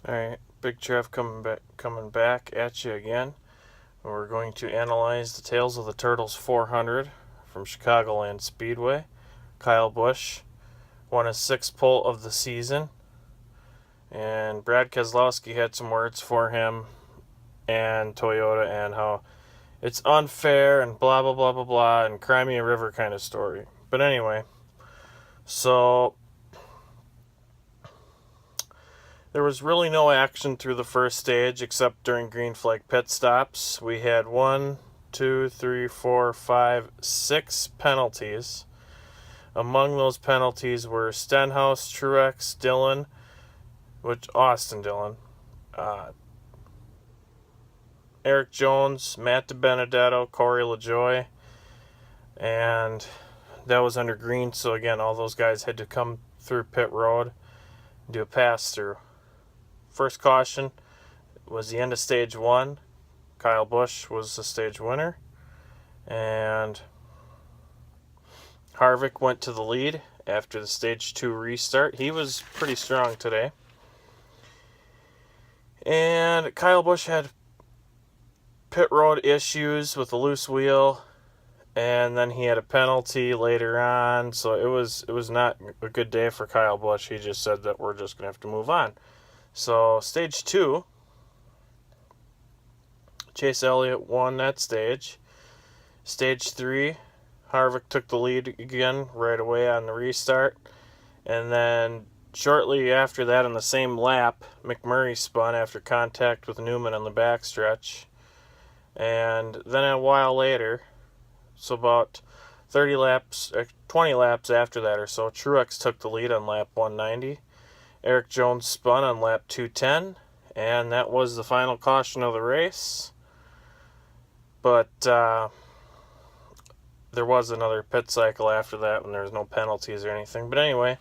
Alright, Big Trev coming back at you again. We're going to analyze the Tales of the Turtles 400 from Chicagoland Speedway. Kyle Busch won his sixth pole of the season, and Brad Keselowski had some words for him and Toyota and how it's unfair and blah blah blah blah blah and cry me a river kind of story. But anyway, so there was really no action through the first stage except during green flag pit stops. We had 6 penalties. Among those penalties were Stenhouse, Truex, Austin Dillon, Eric Jones, Matt DiBenedetto, Corey LaJoie, and that was under green. So again, all those guys had to come through pit road and do a pass through. First caution was the end of stage 1. Kyle Busch was the stage winner, and Harvick went to the lead after the stage 2 restart. He was pretty strong today. And Kyle Busch had pit road issues with a loose wheel, and then he had a penalty later on, so it was not a good day for Kyle Busch. He just said that we're just going to have to move on. So stage 2, Chase Elliott won that stage. Stage 3, Harvick took the lead again right away on the restart. And then shortly after that, on the same lap, McMurray spun after contact with Newman on the backstretch. And then a while later, so about 20 laps after that or so, Truex took the lead on lap 190. Eric Jones spun on lap 210, and that was the final caution of the race. But there was another pit cycle after that when there was no penalties or anything. But anyway,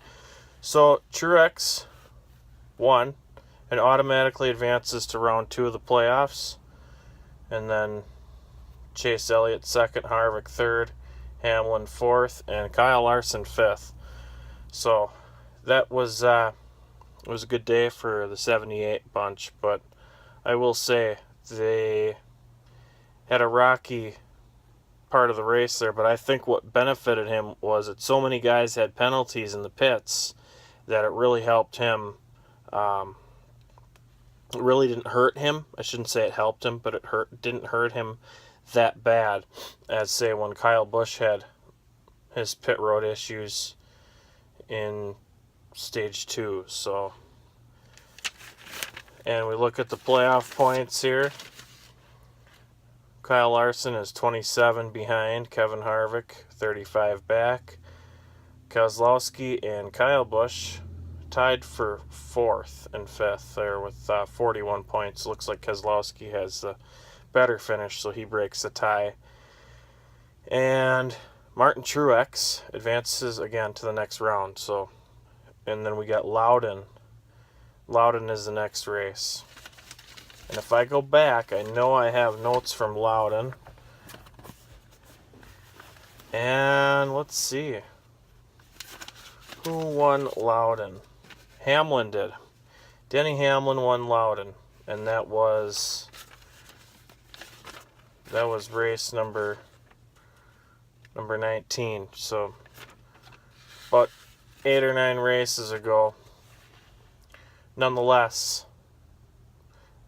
so Truex won and automatically advances to round 2 of the playoffs. And then Chase Elliott second, Harvick third, Hamlin fourth, and Kyle Larson fifth. So that was it was a good day for the 78 bunch, but I will say they had a rocky part of the race there, but I think what benefited him was that so many guys had penalties in the pits that it really helped him. It really didn't hurt him. I shouldn't say it helped him, but it didn't hurt him that bad as, say, when Kyle Busch had his pit road issues in stage 2. So, and we look at the playoff points here. Kyle Larson is 27 behind Kevin Harvick, 35 back. Keselowski and Kyle Busch tied for 4th and 5th there with 41 points. Looks like Keselowski has the better finish, so he breaks the tie. And Martin Truex advances again to the next round. So, and then we got Loudon. Loudon is the next race. And if I go back, I know I have notes from Loudon. And let's see. Who won Loudon? Hamlin did. Denny Hamlin won Loudon. And that was race number 19. So about 8 or 9 races ago. Nonetheless,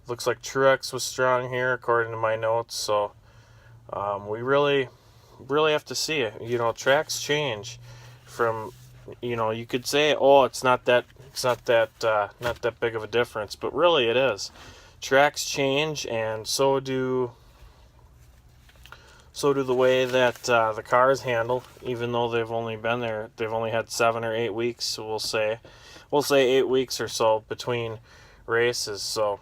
looks like Truex was strong here according to my notes. So we really have to see it. You know, tracks change from, you know, you could say, oh, it's not that big of a difference, but really it is. Tracks change, and so do the way that the cars handle. Even though they've only been there, they've only had 7 or 8 weeks. So we'll say 8 weeks or so between races. So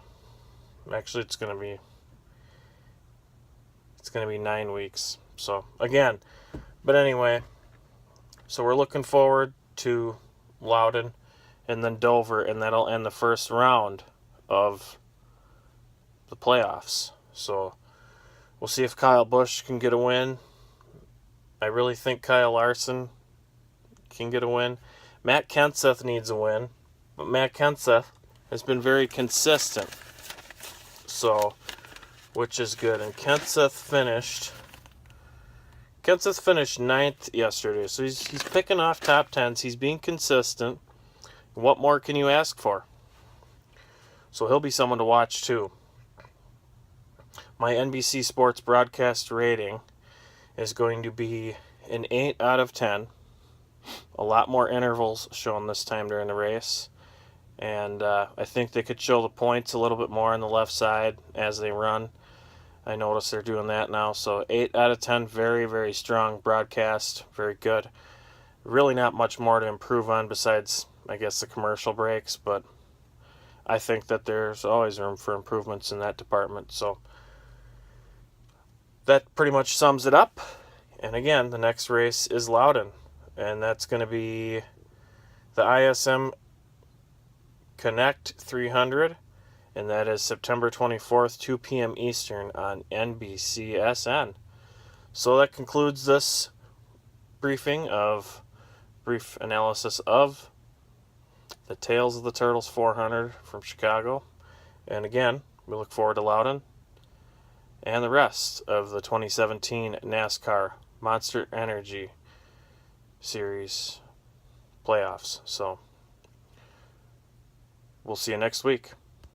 actually, it's gonna be 9 weeks. So again, but anyway, so we're looking forward to Loudon and then Dover, and that'll end the first round of the playoffs. So we'll see if Kyle Busch can get a win. I really think Kyle Larson can get a win. Matt Kenseth needs a win, but Matt Kenseth has been very consistent. So, which is good. And Kenseth finished ninth yesterday. So he's picking off top tens. He's being consistent. What more can you ask for? So he'll be someone to watch too. My NBC Sports broadcast rating is going to be an 8 out of 10. A lot more intervals shown this time during the race. And I think they could show the points a little bit more on the left side as they run. I notice they're doing that now. So 8 out of 10, very, very strong broadcast. Very good. Really not much more to improve on besides, I guess, the commercial breaks. But I think that there's always room for improvements in that department. So that pretty much sums it up. And again, the next race is Loudon. And that's going to be the ISM Connect 300. And that is September 24th, 2 p.m. Eastern on NBCSN. So that concludes this brief analysis of the Tales of the Turtles 400 from Chicago. And again, we look forward to Loudon and the rest of the 2017 NASCAR Monster Energy Series playoffs. So we'll see you next week.